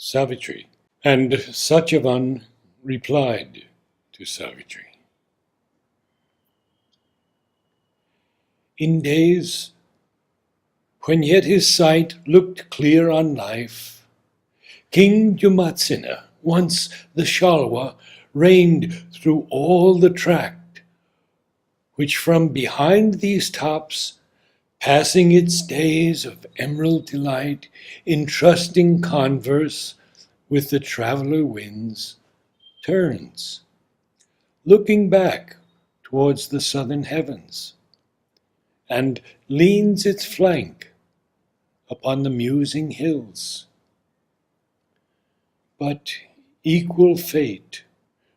Savitri. And Satyavan replied to Savitri. In days when yet his sight looked clear on life, King Dumatsina, once the Shalwa, reigned through all the tract, which from behind these tops, passing its days of emerald delight in trusting converse with the traveler winds, turns, looking back towards the southern heavens, and leans its flank upon the musing hills. But equal fate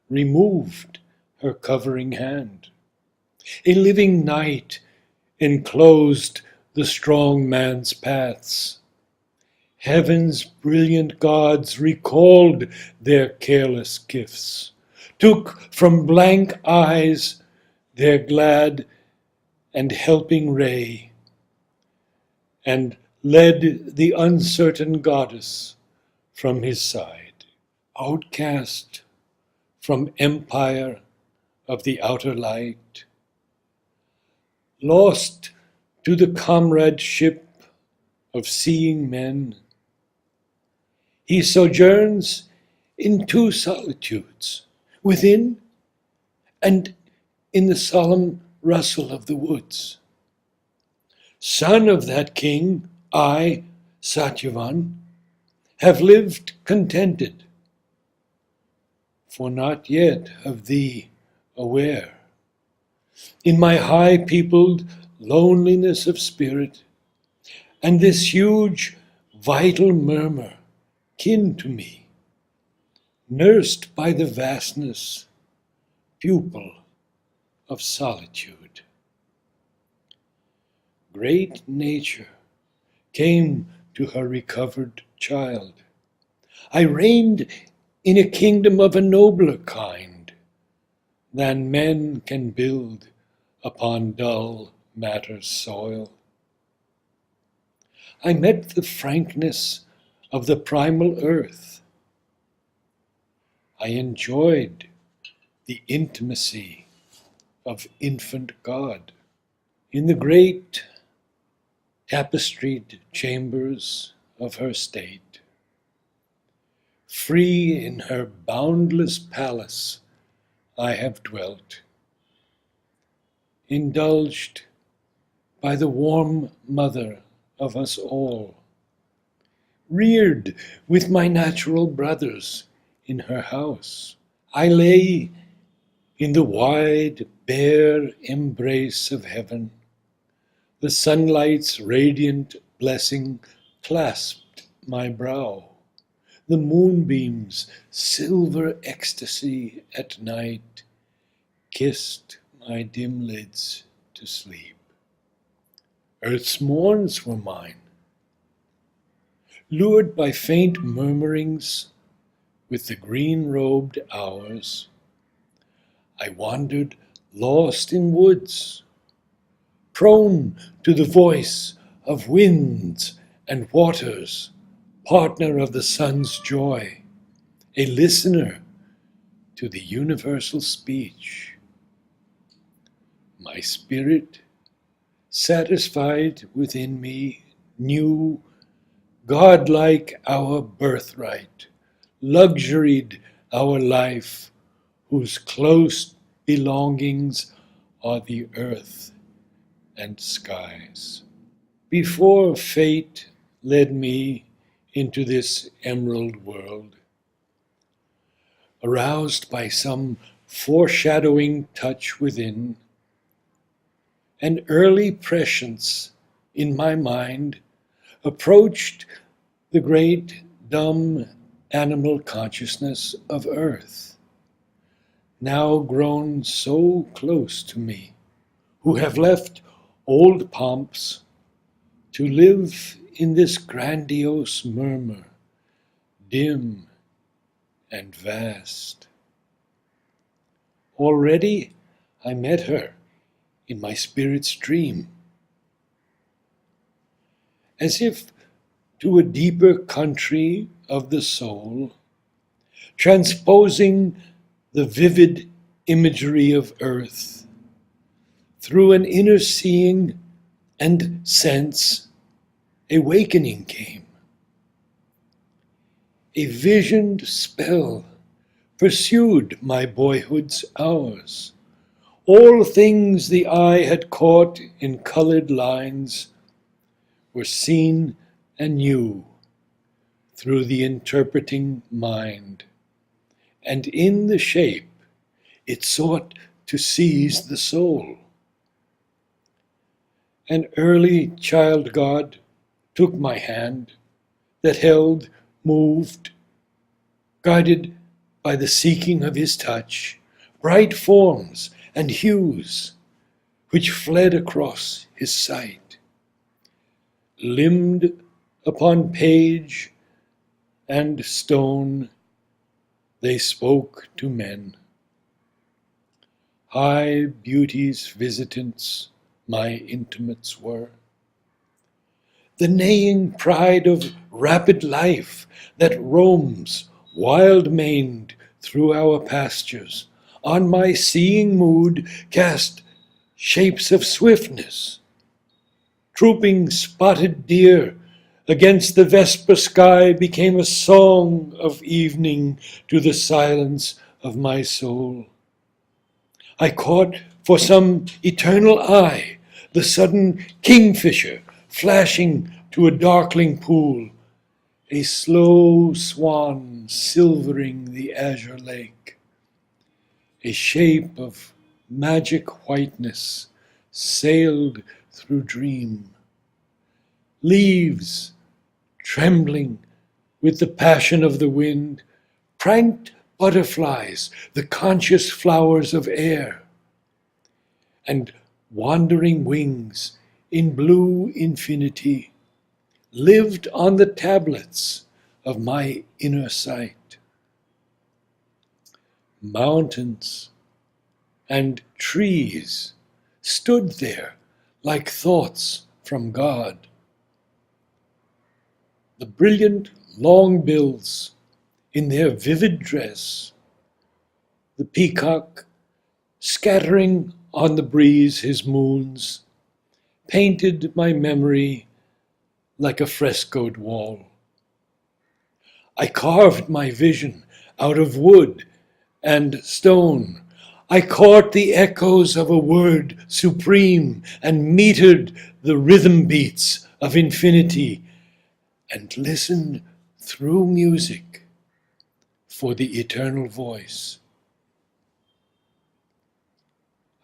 removed her covering hand. A living night enclosed the strong man's paths. Heaven's brilliant gods recalled their careless gifts, took from blank eyes their glad and helping ray, and led the uncertain goddess from his side, outcast from empire of the outer light, lost to the comradeship of seeing men. He sojourns in two solitudes, within and in the solemn rustle of the woods. Son of that king, I, Satyavan, have lived contented, for not yet of thee aware. In my high-peopled loneliness of spirit, and this huge vital murmur kin to me, nursed by the vastness, pupil of solitude. Great nature came to her recovered child. I reigned in a kingdom of a nobler kind than men can build upon dull matter's soil. I met the frankness of the primal earth. I enjoyed the intimacy of infant God. In the great tapestried chambers of her state, free in her boundless palace I have dwelt, indulged by the warm mother of us all, reared with my natural brothers in her house. I lay in the wide, bare embrace of heaven. The sunlight's radiant blessing clasped my brow. The moonbeam's silver ecstasy at night kissed my dim lids to sleep. Earth's morns were mine. Lured by faint murmurings with the green-robed hours, I wandered lost in woods, prone to the voice of winds and waters, partner of the sun's joy, a listener to the universal speech. My spirit, satisfied within me, knew godlike our birthright, luxuried our life, whose close belongings are the earth and skies. Before fate led me into this emerald world, aroused by some foreshadowing touch within, an early prescience in my mind approached the great dumb animal consciousness of earth, now grown so close to me, who have left old pomps to live in this grandiose murmur, dim and vast. Already I met her in my spirit's dream. As if to a deeper country of the soul, transposing the vivid imagery of earth through an inner seeing and sense, awakening came. A visioned spell pursued my boyhood's hours. All things the eye had caught in colored lines were seen anew through the interpreting mind, and in the shape it sought to seize the soul. An early child God took my hand that held, moved, guided by the seeking of his touch, bright forms and hues which fled across his sight. Limned upon page and stone, they spoke to men. High beauty's visitants my intimates were. The neighing pride of rapid life that roams wild-maned through our pastures, on my seeing mood cast shapes of swiftness. Trooping spotted deer against the vesper sky became a song of evening to the silence of my soul. I caught for some eternal eye the sudden kingfisher flashing to a darkling pool, a slow swan silvering the azure lake. A shape of magic whiteness sailed through dream. Leaves, trembling with the passion of the wind, pranked butterflies, the conscious flowers of air, and wandering wings in blue infinity lived on the tablets of my inner sight. Mountains and trees stood there like thoughts from God. The brilliant longbills in their vivid dress, the peacock scattering on the breeze his moons, painted my memory like a frescoed wall. I carved my vision out of wood and stone. I caught the echoes of a word supreme and metered the rhythm beats of infinity and listened through music for the eternal voice.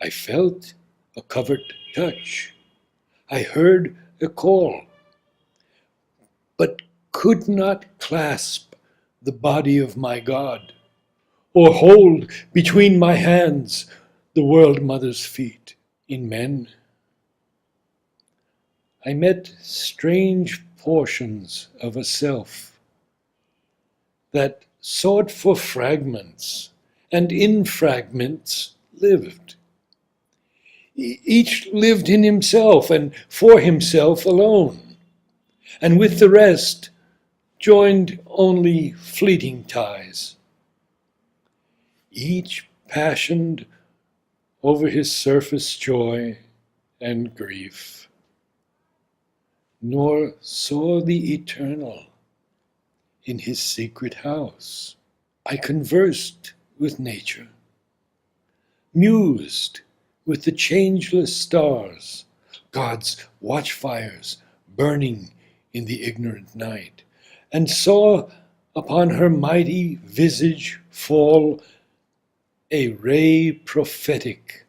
I felt a covert touch. I heard a call, but could not clasp the body of my God, or hold between my hands the world mother's feet. In men, I met strange portions of a self that sought for fragments, and in fragments lived. Each lived in himself and for himself alone, and with the rest joined only fleeting ties. Each passioned over his surface joy and grief, nor saw the eternal in his secret house. I conversed with nature, mused with the changeless stars, God's watchfires burning in the ignorant night, and saw upon her mighty visage fall a ray prophetic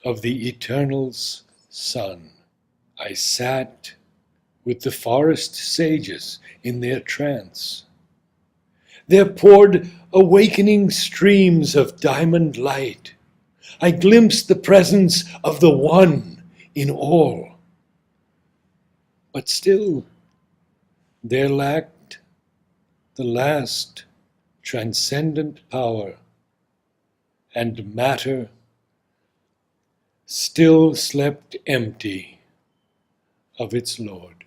of the Eternal's Son. I sat with the forest sages in their trance. There poured awakening streams of diamond light. I glimpsed the presence of the One in all. But still, there lacked the last transcendent power, and matter still slept empty of its Lord.